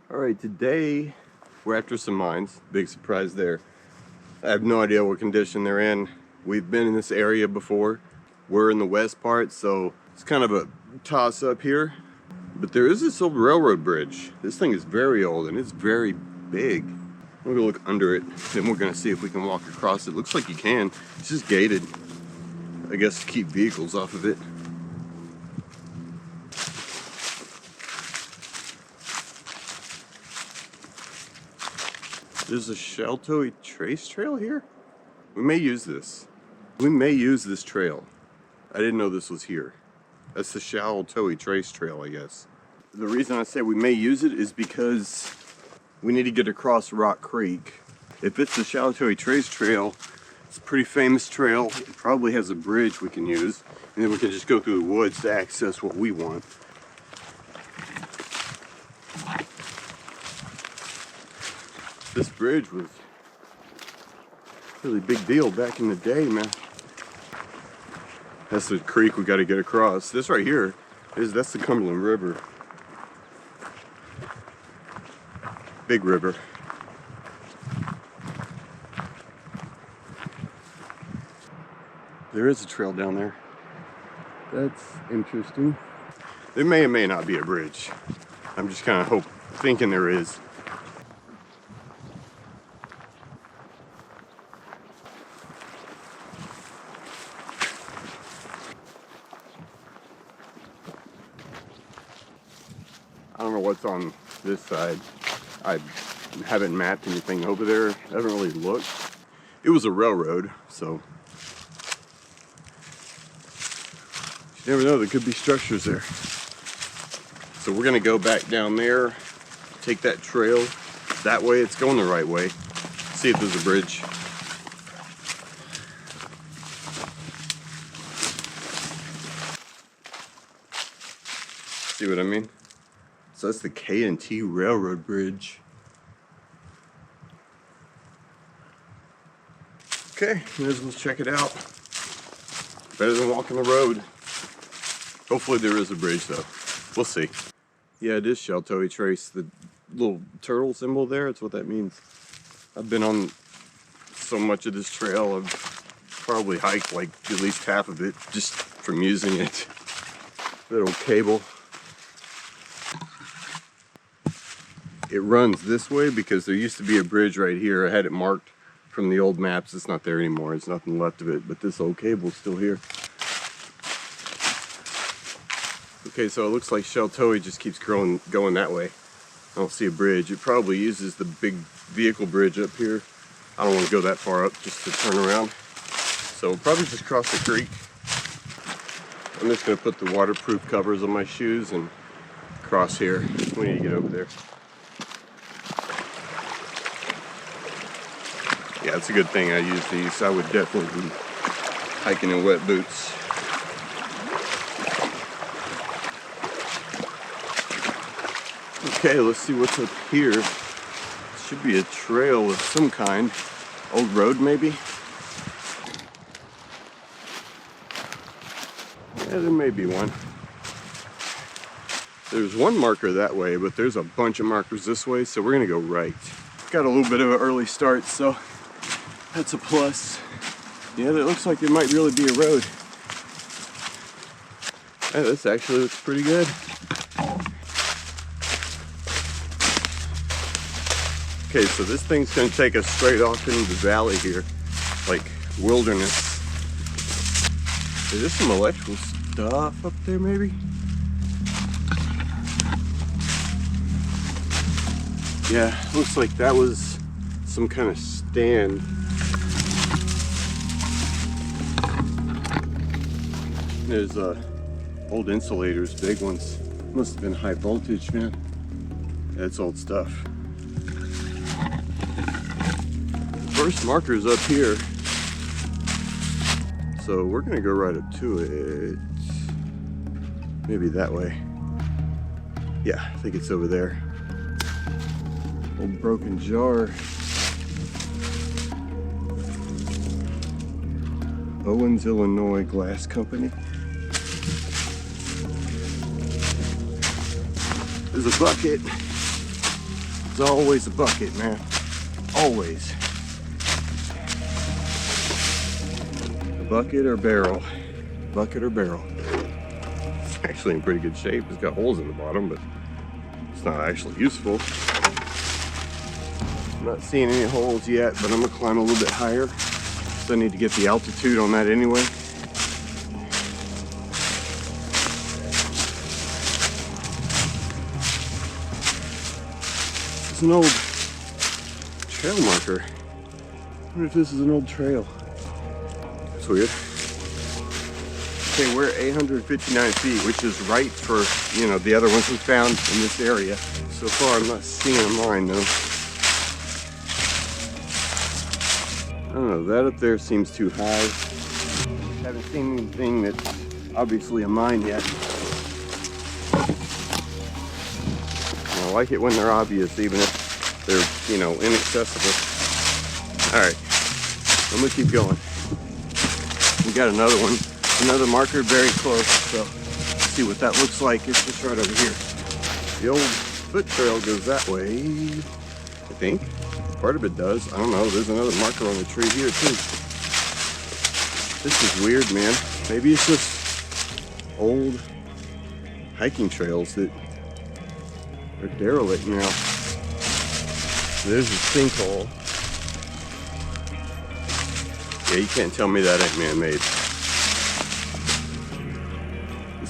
Alright, today we're after some mines. Big surprise there. I have no idea what condition they're in. We've been in this area before. We're in the west part, so it's kind of a toss up here. But there is this old railroad bridge. This thing is very old and it's very big. We're gonna look under it and we're gonna see if we can walk across it. Looks like you can. It's just gated, I guess, to keep vehicles off of it. There's a Sheltowee Trace trail here. We may use this. We may use this trail. I didn't know this was here. That's the Sheltowee Trace trail, I guess. The reason I say we may use it is because we need to get across Rock Creek. If it's the Sheltowee Trace trail, it's a pretty famous trail. It probably has a bridge we can use, and then we can just go through the woods to access what we want. This bridge was a really big deal back in the day, man. That's the creek we got to get across. This right here that's the Cumberland River. Big river. There is a trail down there. That's interesting. There may or may not be a bridge. I'm just kind of thinking there is. I don't know what's on this side. I haven't mapped anything over there. I haven't really looked. It was a railroad, so you never know, there could be structures there. So we're gonna go back down there, take that trail. That way, it's going the right way. See if there's a bridge. See what I mean? So that's the K&T Railroad Bridge. Okay, may as well check it out. Better than walking the road. Hopefully there is a bridge though. We'll see. Yeah, it is Sheltowee Trace. The little turtle symbol there, that's what that means. I've been on so much of this trail, I've probably hiked like at least half of it just from using it. Little cable. It runs this way because there used to be a bridge right here. I had it marked from the old maps. It's not there anymore. There's nothing left of it, but this old cable's still here. Okay, so it looks like Sheltowee just keeps going that way. I don't see a bridge. It probably uses the big vehicle bridge up here. I don't want to go that far up just to turn around. So we'll probably just cross the creek. I'm just going to put the waterproof covers on my shoes and cross here. We need to get over there. Yeah, it's a good thing I use these. I would definitely be hiking in wet boots. Okay, let's see what's up here. Should be a trail of some kind. Old road, maybe? Yeah, there may be one. There's one marker that way, but there's a bunch of markers this way, so we're gonna go right. Got a little bit of an early start, so that's a plus. Yeah, that looks like it might really be a road. Hey, this actually looks pretty good. Okay, so this thing's gonna take us straight off into the valley here, like wilderness. Is there some electrical stuff up there, maybe? Yeah, looks like that was some kind of stand. There's old insulators, big ones. Must have been high voltage, man. That's old stuff. First marker's up here. So we're gonna go right up to it. Maybe that way. Yeah, I think it's over there. Old broken jar. Owens, Illinois Glass Company. There's a bucket. It's always a bucket, man. Always. A bucket or barrel. Bucket or barrel. It's actually in pretty good shape. It's got holes in the bottom, but it's not actually useful. I'm not seeing any holes yet, but I'm gonna climb a little bit higher. So I need to get the altitude on that anyway. It's an old trail marker. I wonder if this is an old trail. That's weird. Okay, we're at 859 feet, which is right for, you know, the other ones we found in this area. So far, I'm not seeing a mine though. I don't know, that up there seems too high. Haven't seen anything that's obviously a mine yet. I like it when they're obvious, even if they're, you know, inaccessible. Alright, I'm gonna keep going. We got another one. Another marker very close, so let's see what that looks like. It's just right over here. The old foot trail goes that way, I think. Part of it does. I don't know. There's another marker on the tree here too. This is weird, man. Maybe it's just old hiking trails that are derelict now. There's a sinkhole. Yeah, you can't tell me that ain't man-made.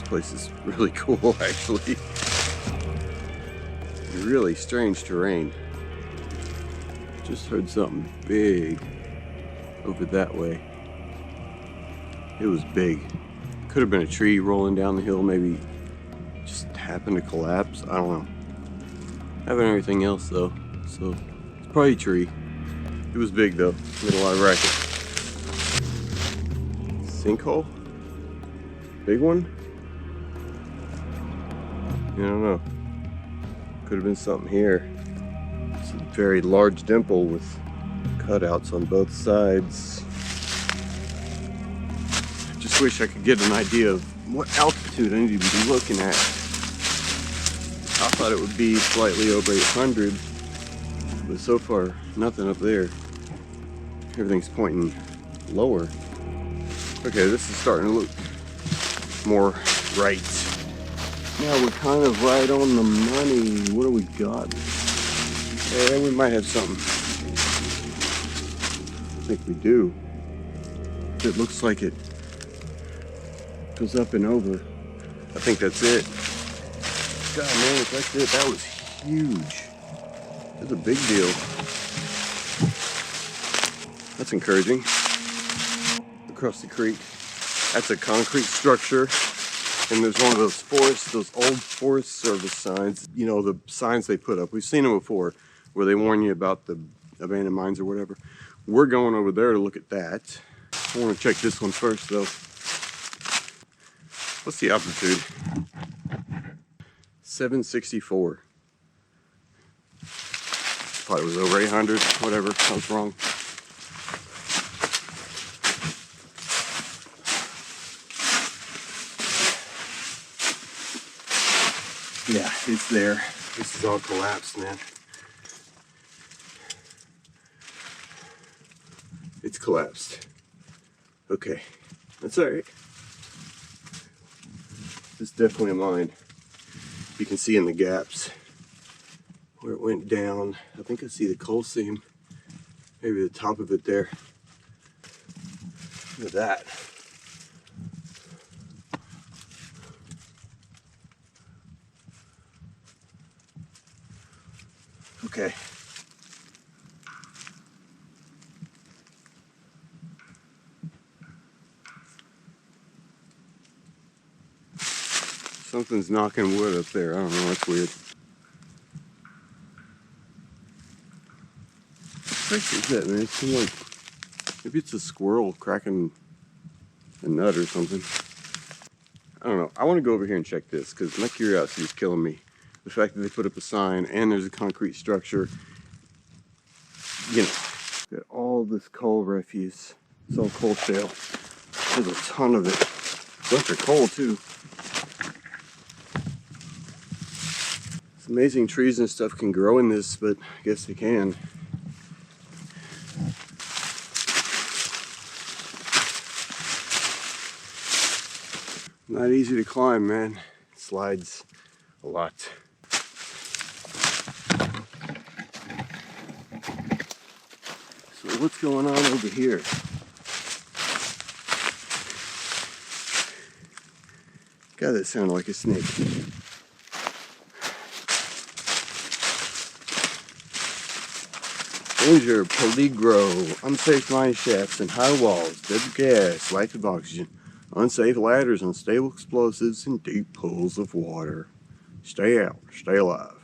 Place is really cool, actually. Really strange terrain. Just heard something big over that way. It was big. Could have been a tree rolling down the hill, maybe just happened to collapse. I don't know. Haven't everything else though, so it's probably a tree. It was big though. Made a lot of racket. Sinkhole? Big one? I don't know. Could have been something here. It's a very large dimple with cutouts on both sides. I just wish I could get an idea of what altitude I need to be looking at. I thought it would be slightly over 800, but so far nothing up there. Everything's pointing lower. Okay, this is starting to look more right. Yeah, we're kind of right on the money. What do we got? Yeah, we might have something. I think we do. It looks like it goes up and over. I think that's it. God, man, if that's it, that was huge. That's a big deal. That's encouraging. Across the creek. That's a concrete structure. And there's one of those those old Forest Service signs, you know, the signs they put up. We've seen them before, where they warn you about the abandoned mines or whatever. We're going over there to look at that. I want to check this one first, though. What's the altitude? 764. Thought it was over 800, whatever, I was wrong. Yeah, it's there. This is all collapsed, man. It's collapsed. Okay, that's all right. This is definitely a mine. You can see in the gaps where it went down. I think I see the coal seam. Maybe the top of it there. Look at that. Okay. Something's knocking wood up there. I don't know, that's weird. What is that, man? It seems like maybe it's a squirrel cracking a nut or something. I don't know. I want to go over here and check this because my curiosity is killing me. The fact that they put up a sign and there's a concrete structure. You know, got all this coal refuse. It's all coal shale. There's a ton of it. A bunch of coal too. It's amazing trees and stuff can grow in this, but I guess they can. Not easy to climb, man. It slides a lot. So what's going on over here? God, that sounded like a snake. Danger, peligro, unsafe mine shafts and high walls, dead gas, lack of oxygen, unsafe ladders, unstable explosives, and deep pools of water. Stay out, stay alive.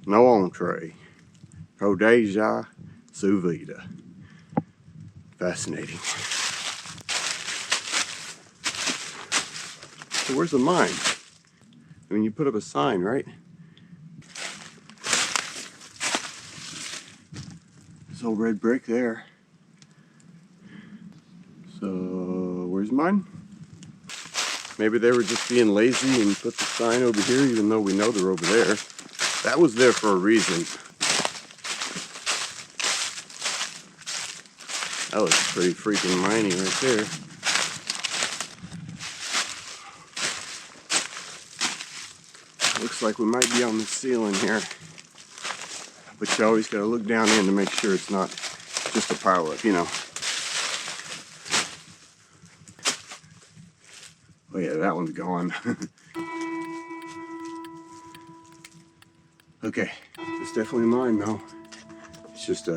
No entree. Pro deja, su vida. Fascinating. So where's the mine? I mean, you put up a sign, right? This old red brick there. So where's mine? Maybe they were just being lazy and put the sign over here, even though we know they're over there. That was there for a reason. That was pretty freaking mining right there. Looks like we might be on the ceiling here. But you always gotta look down in to make sure it's not just a pile up, you know. Oh yeah, that one's gone. Okay, it's definitely mine though. It's just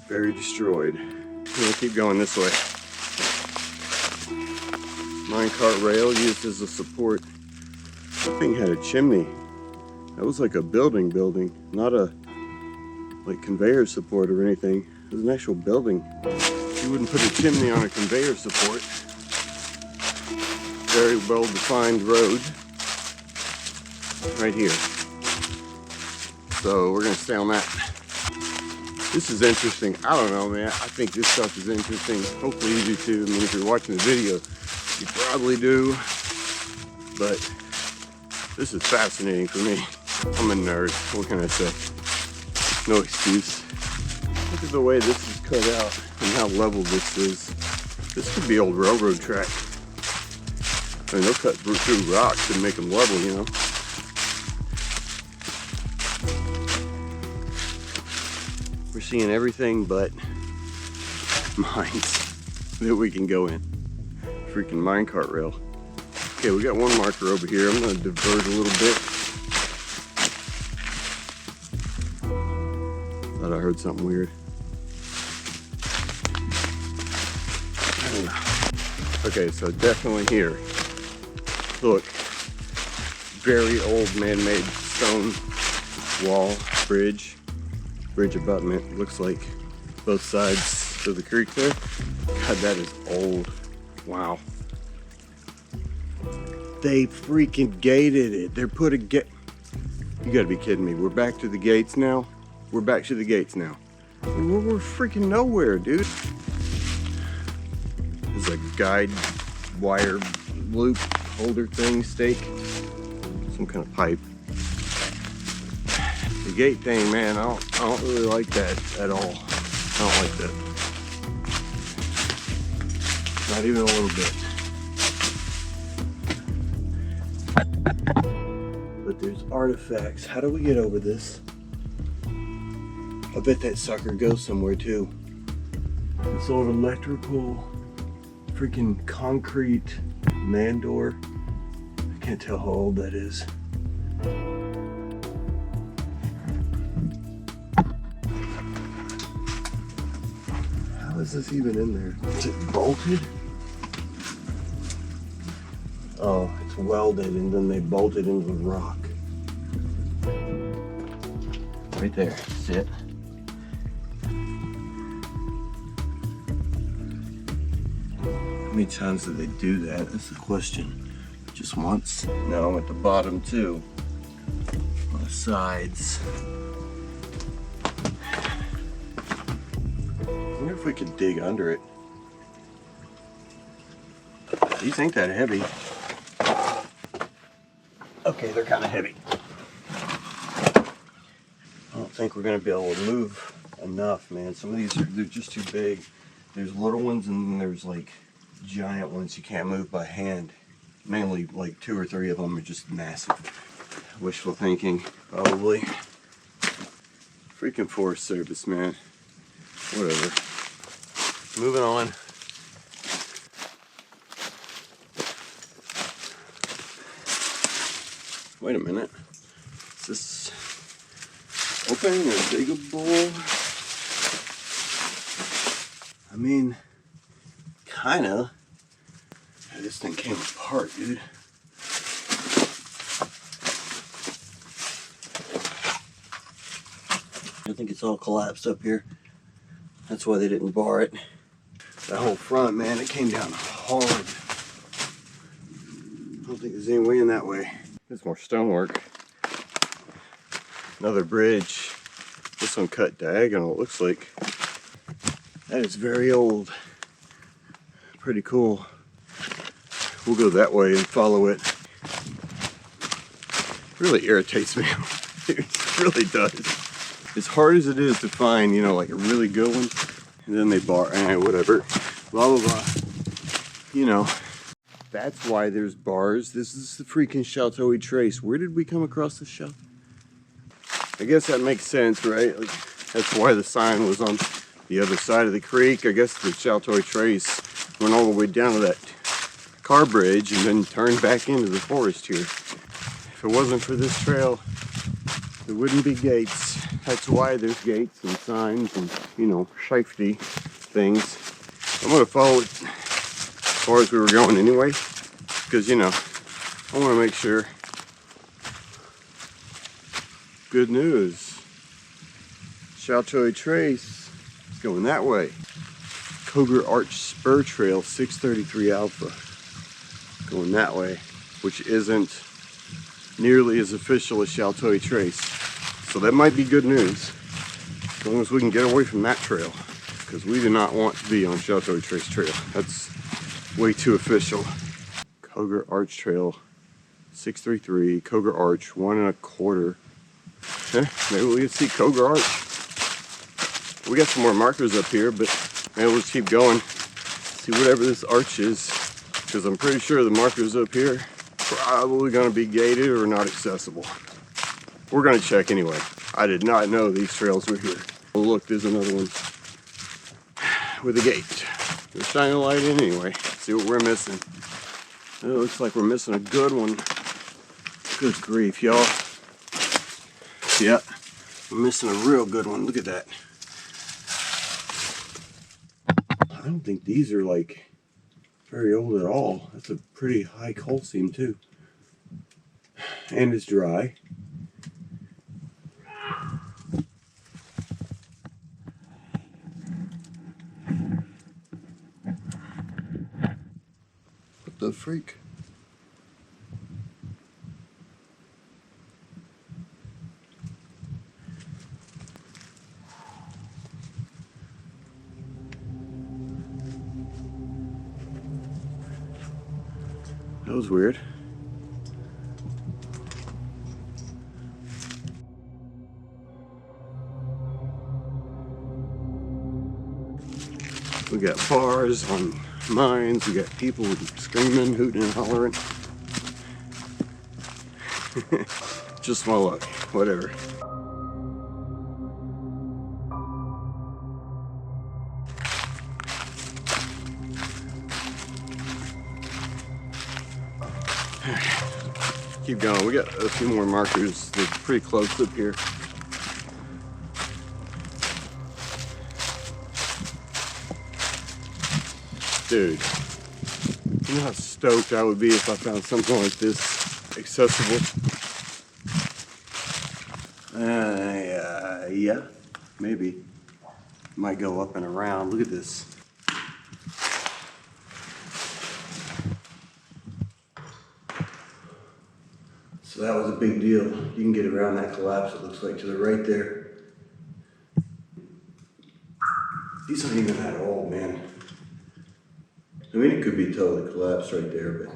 very destroyed. I'm gonna keep going this way. Minecart rail used as a support. That thing had a chimney. That was like a building, not a like conveyor support or anything. It was an actual building. You wouldn't put a chimney on a conveyor support. Very well defined road right here. So we're gonna stay on that. This is interesting. I don't know, man. I think this stuff is interesting. Hopefully you do too. I mean, if you're watching the video, you probably do. But this is fascinating for me. I'm a nerd. What can I say? No excuse. Look at the way this is cut out and how level this is. This could be old railroad track. I mean, they'll cut through rocks and make them level, you know. We're seeing everything but mines that we can go in. Freaking minecart rail. Okay, we got one marker over here. I'm gonna diverge a little bit. Thought I heard something weird. I don't know. Okay, so definitely here. Look, very old man-made stone wall, bridge abutment. Looks like both sides of the creek there. God, that is old. Wow. They freaking gated it. They're putting gate. You gotta be kidding me. We're back to the gates now. We're back to the gates now. We're freaking nowhere, dude. There's a guide wire loop holder thing, stake, some kind of pipe. The gate thing, man, I don't really like that at all. I don't like that. Not even a little bit. But there's artifacts. How do we get over this? I bet that sucker goes somewhere too. This old electrical freaking concrete man door. I can't tell how old that is. How is this even in there? Is it bolted? Oh, it's welded and then they bolted into the rock. Right there, that's it. How many times did they do that? That's the question. Just once? No, at the bottom too. On the sides. I wonder if we could dig under it. These ain't that heavy. Okay, they're kind of heavy. think we're gonna be able to move enough, man. Some of these they're just too big. There's little ones and then there's like giant ones you can't move by hand. Mainly like 2 or 3 of them are just massive. Wishful thinking, probably. Freaking Forest Service, man. Whatever. Moving on. Wait a minute. Is this open or diggable? I mean, kinda. This thing came apart, dude. I think it's all collapsed up here. That's why they didn't bar it. That whole front, man, it came down hard. I don't think there's any way in that way. There's more stonework. Another bridge. This one cut diagonal, it looks like. That is very old. Pretty cool. We'll go that way and follow it. It really irritates me. It really does. As hard as it is to find, you know, like a really good one, and then they bar, whatever, blah, blah, blah. You know, that's why there's bars. This is the freaking Sheltowee Trace. Where did we come across this shelf? I guess that makes sense, right? Like, that's why the sign was on the other side of the creek. I guess the Sheltowee Trace went all the way down to that car bridge and then turned back into the forest here. If it wasn't for this trail, there wouldn't be gates. That's why there's gates and signs and, you know, safety things. I'm gonna follow it as far as we were going anyway, because, you know, I want to make sure. Good news. Sheltowee Trace is going that way. Koger Arch Spur Trail 633 Alpha. Going that way, which isn't nearly as official as Sheltowee Trace. So that might be good news, as long as we can get away from that trail, because we do not want to be on Sheltowee Trace Trail. That's way too official. Koger Arch Trail 633, Koger Arch 1 1/4. Maybe we can see Koger Arch. We got some more markers up here, but maybe we'll just keep going, see whatever this arch is, because I'm pretty sure the markers up here probably going to be gated or not accessible. We're going to check anyway. I did not know these trails were here. Oh, look, there's another one with a gate. We'll shine a light in anyway, see what we're missing. It looks like we're missing a good one. Good grief, y'all. Yeah, we're missing a real good one. Look at that. I don't think these are like very old at all. That's a pretty high coal seam too. And it's dry. What the freak? That was weird. We got bars on mines, we got people screaming, hooting and hollering. Just my luck, whatever. Keep going. We got a few more markers. They're pretty close up here. Dude, you know how stoked I would be if I found something like this accessible? Yeah, maybe. Might go up and around. Look at this. So that was a big deal. You can get around that collapse, it looks like, to the right there. These aren't even that old, man. I mean, it could be totally collapsed right there, but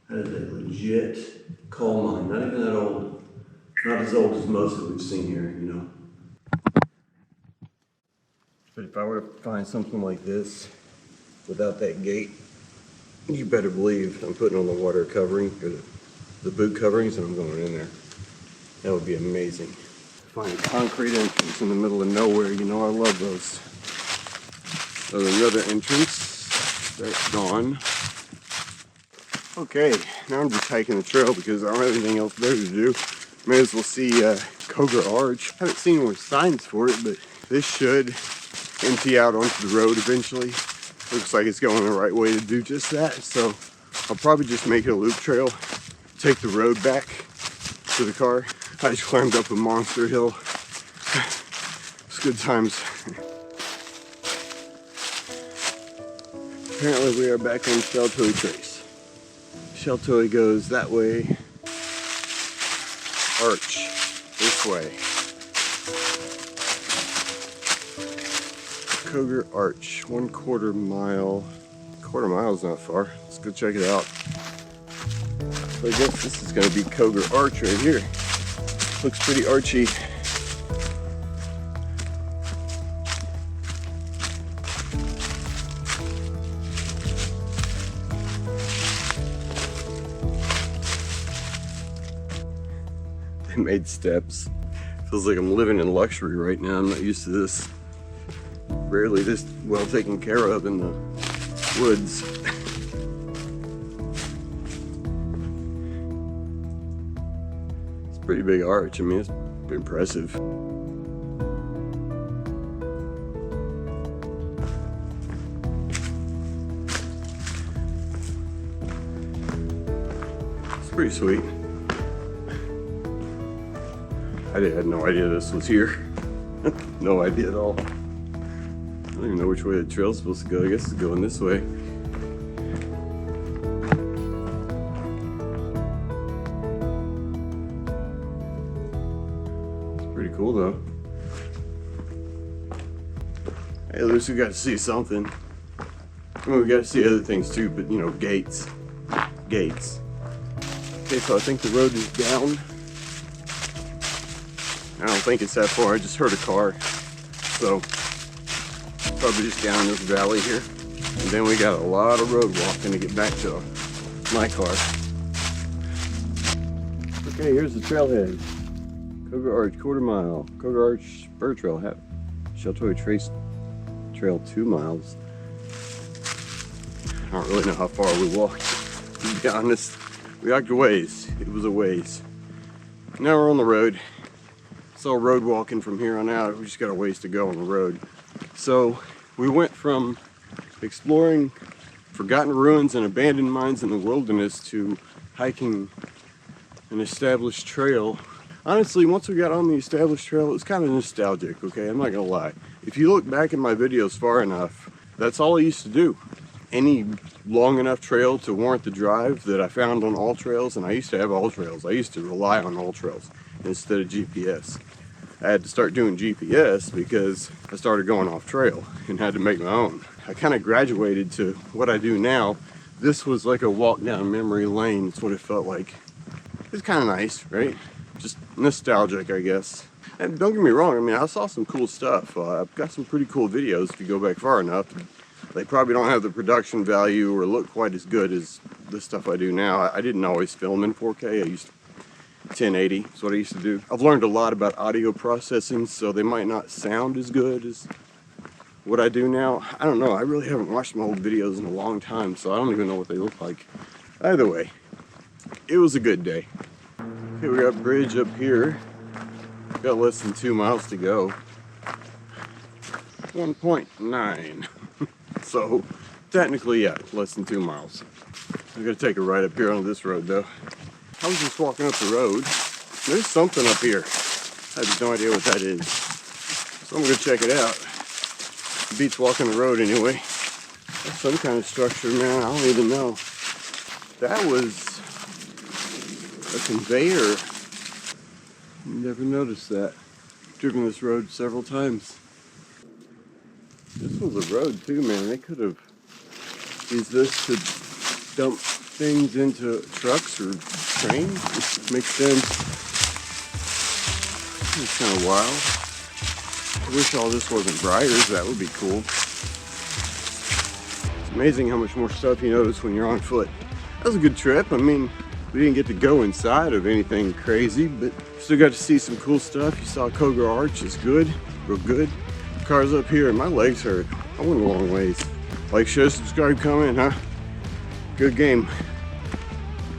that is a legit coal mine, not even that old. Not as old as most that we've seen here, you know. But if I were to find something like this without that gate, you better believe I'm putting on the water covering, or the boot coverings, and I'm going in there. That would be amazing. Find a concrete entrance in the middle of nowhere, you know I love those. So another entrance, that's gone. Okay, now I'm just hiking the trail because I don't have anything else better to do. May as well see Koger Arch. I haven't seen more signs for it, but this should empty out onto the road eventually. Looks like it's going the right way to do just that. So I'll probably just make it a loop trail, take the road back to the car. I just climbed up a monster hill. It's good times. Apparently we are back on Sheltowee Trace. Sheltowee goes that way. Arch this way. Koger Arch, 1/4 mile. Quarter mile is not far. Let's go check it out. So I guess this is going to be Koger Arch right here. Looks pretty archy. They made steps. Feels like I'm living in luxury right now. I'm not used to this. Rarely this well taken care of in the woods. It's a pretty big arch. I mean, it's impressive. It's pretty sweet. I had no idea this was here. No idea at all. I don't even know which way the trail's supposed to go. I guess it's going this way. It's pretty cool though. Hey, at least we got to see something. I mean, we got to see other things too, but you know, gates. Gates. Okay, so I think the road is down. I don't think it's that far. I just heard a car. So, probably just down this valley here. And then we got a lot of road walking to get back to my car. Okay, here's the trailhead. Koger Arch, 1/4 mile. Koger Arch Spur Trail. Sheltowee Trace Trail, 2 miles. I don't really know how far we walked, to be honest. We walked a ways. It was a ways. Now we're on the road. It's all road walking from here on out. We just got a ways to go on the road. So we went from exploring forgotten ruins and abandoned mines in the wilderness to hiking an established trail. Honestly, once we got on the established trail, it was kind of nostalgic, okay? I'm not gonna lie. If you look back at my videos far enough, that's all I used to do. Any long enough trail to warrant the drive that I found on all trails, and I used to have all trails. I used to rely on all trails instead of GPS. I had to start doing GPS because I started going off trail and had to make my own. I kind of graduated to what I do now. This was like a walk down memory lane. It's what it felt like. It's kind of nice, right? Just nostalgic, I guess. And don't get me wrong, I mean, I saw some cool stuff. I've got some pretty cool videos if you go back far enough. They probably don't have the production value or look quite as good as the stuff I do now. I didn't always film in 4K. I used 1080 is what I used to do. I've learned a lot about audio processing, so they might not sound as good as what I do now. I don't know. I really haven't watched my old videos in a long time, so I don't even know what they look like. Either way, it was a good day. Okay, we got a bridge up here. Got less than 2 miles to go. 1.9. So, technically, yeah, less than 2 miles. I gotta take a right up here on this road, though. I was just walking up the road. There's something up here. I have no idea what that is. So I'm gonna check it out. Beats walking the road anyway. That's some kind of structure, man. I don't even know. That was a conveyor. Never noticed that. Driven this road several times. This was a road too, man. They could have used this to dump things into trucks or trains. It makes sense. It's kind of wild. I wish all this wasn't briars. That would be cool. It's amazing how much more stuff you notice when you're on foot. That was a good trip. I mean, we didn't get to go inside of anything crazy, but still got to see some cool stuff. You saw Koger Arch. It's good, real good. Car's up here and my legs hurt. I went a long ways. Like, share, subscribe, comment, huh? Good game.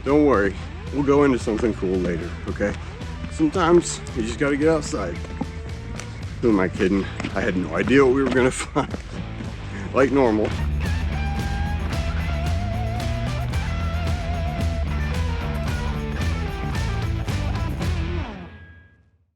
Don't worry, we'll go into something cool later, okay? Sometimes you just gotta get outside. Who am I kidding? I had no idea what we were gonna find. Like normal.